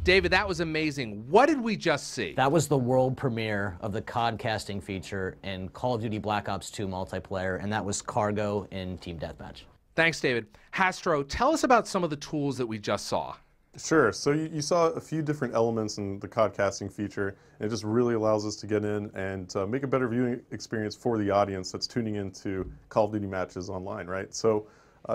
David, that was amazing. What did we just see? That was the world premiere of the Cod Casting feature in Call of Duty Black Ops 2 multiplayer, and that was Cargo in Team Deathmatch. Thanks, David. Hastro, tell us about some of the tools that we just saw. Sure. So you saw a few different elements in the COD Casting feature, and it just really allows us to get in and make a better viewing experience for the audience that's tuning into Call of Duty matches online, right? So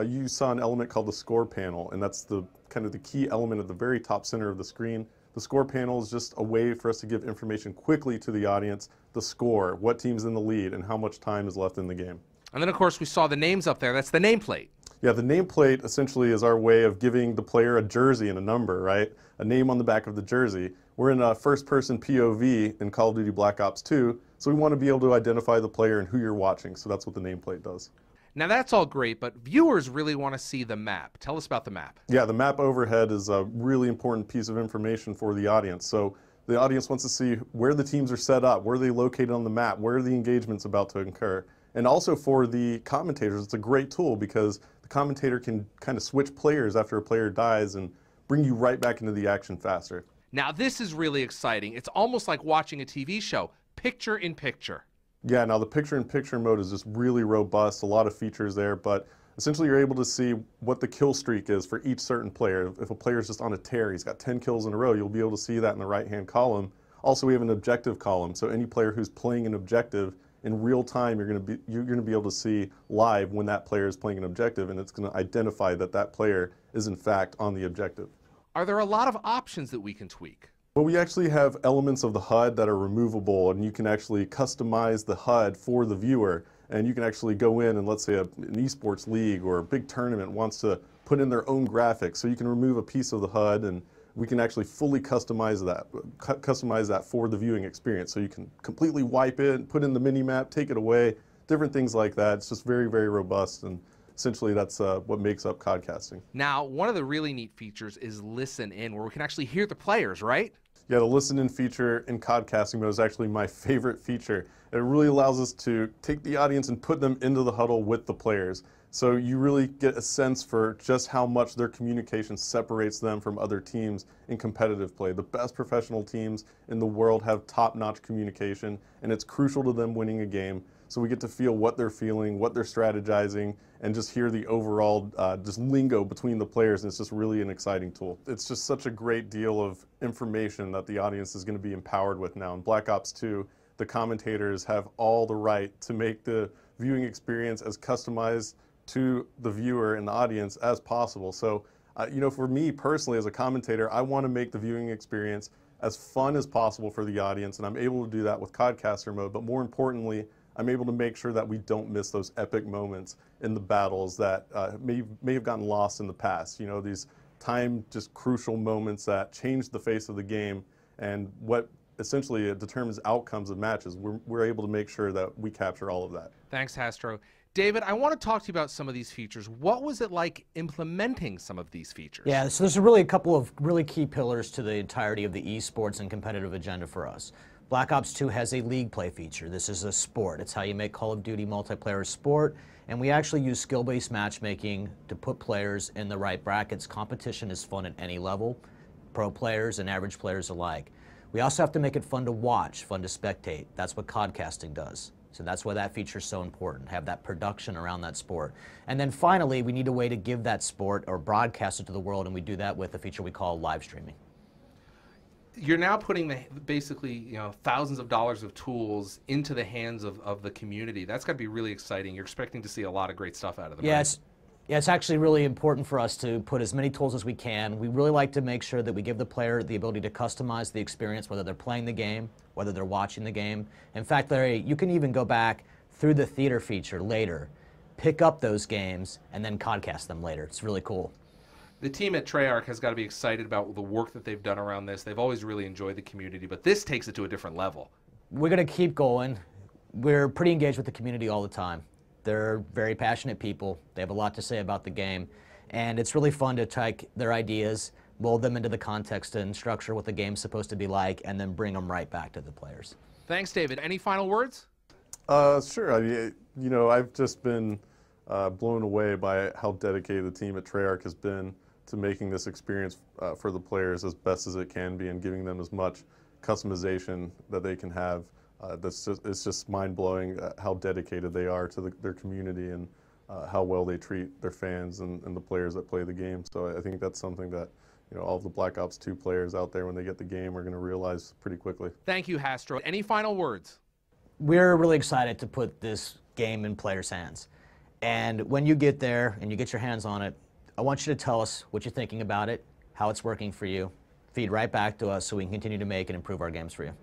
you saw an element called the score panel, and that's the kind of the key element at the very top center of the screen. The score panel is just a way for us to give information quickly to the audience, the score, what team's in the lead, and how much time is left in the game. And then, of course, we saw the names up there. That's the nameplate. Yeah, the nameplate essentially is our way of giving the player a jersey and a number, right? A name on the back of the jersey. We're in a first-person POV in Call of Duty Black Ops 2, so we want to be able to identify the player and who you're watching, so that's what the nameplate does. Now, that's all great, but viewers really want to see the map. Tell us about the map. Yeah, the map overhead is a really important piece of information for the audience. So the audience wants to see where the teams are set up, where are they located on the map, where are the engagements about to occur. And also for the commentators, it's a great tool because the commentator can kind of switch players after a player dies and bring you right back into the action faster. Now, this is really exciting. It's almost like watching a TV show, picture in picture. Yeah, now the picture-in-picture mode is just really robust, a lot of features there, but essentially you're able to see what the kill streak is for each certain player. If a player is just on a tear, he's got 10 kills in a row, you'll be able to see that in the right-hand column. Also, we have an objective column, so any player who's playing an objective in real time, you're going to be able to see live when that player is playing an objective, and it's going to identify that that player is in fact on the objective. Are there a lot of options that we can tweak? Well, we actually have elements of the HUD that are removable, and you can actually customize the HUD for the viewer, and you can actually go in and let's say an esports league or a big tournament wants to put in their own graphics, so you can remove a piece of the HUD and we can actually fully customize that for the viewing experience. So you can completely wipe it, put in the mini-map, take it away, different things like that. It's just very, very robust, and essentially that's what makes up COD Casting. Now, one of the really neat features is Listen In, where we can actually hear the players, right? Yeah, the Listen In feature in COD Casting mode is actually my favorite feature. It really allows us to take the audience and put them into the huddle with the players. So you really get a sense for just how much their communication separates them from other teams in competitive play. The best professional teams in the world have top-notch communication, and it's crucial to them winning a game. So we get to feel what they're feeling, what they're strategizing, and just hear the overall just lingo between the players, and it's just really an exciting tool. It's just such a great deal of information that the audience is going to be empowered with now. In Black Ops 2, the commentators have all the right to make the viewing experience as customized to the viewer and the audience as possible. So, you know, for me personally as a commentator, I want to make the viewing experience as fun as possible for the audience, and I'm able to do that with CODcaster mode, but more importantly, I'm able to make sure that we don't miss those epic moments in the battles that may have gotten lost in the past. You know, these just crucial moments that change the face of the game and what essentially determines outcomes of matches. We're able to make sure that we capture all of that. Thanks, Hastro. David, I want to talk to you about some of these features. What was it like implementing some of these features? Yeah, so there's really a couple of really key pillars to the entirety of the esports and competitive agenda for us. Black Ops 2 has a league play feature. This is a sport. It's how you make Call of Duty multiplayer a sport, and we actually use skill-based matchmaking to put players in the right brackets. Competition is fun at any level, pro players and average players alike. We also have to make it fun to watch, fun to spectate. That's what COD Casting does. So that's why that feature is so important, have that production around that sport. And then finally, we need a way to give that sport or broadcast it to the world, and we do that with a feature we call live streaming. You're now putting basically thousands of dollars of tools into the hands of the community. That's got to be really exciting. You're expecting to see a lot of great stuff out of them. Yes. Yeah, it's actually really important for us to put as many tools as we can. We really like to make sure that we give the player the ability to customize the experience, whether they're playing the game, whether they're watching the game. In fact, Larry, you can even go back through the theater feature later, pick up those games, and then CODcast them later. It's really cool. The team at Treyarch has got to be excited about the work that they've done around this. They've always really enjoyed the community, but this takes it to a different level. We're going to keep going. We're pretty engaged with the community all the time. They're very passionate people. They have a lot to say about the game, and it's really fun to take their ideas, mold them into the context and structure what the game's supposed to be like, and then bring them right back to the players. Thanks, David. Any final words? Sure. I mean, I've just been blown away by how dedicated the team at Treyarch has been to making this experience for the players as best as it can be and giving them as much customization that they can have. It's just mind-blowing how dedicated they are to their community and how well they treat their fans and the players that play the game. So I think that's something that all of the Black Ops 2 players out there, when they get the game, are going to realize pretty quickly. Thank you, Hastro. Any final words? We're really excited to put this game in players' hands. And when you get there and you get your hands on it, I want you to tell us what you're thinking about it, how it's working for you. Feed right back to us so we can continue to make and improve our games for you.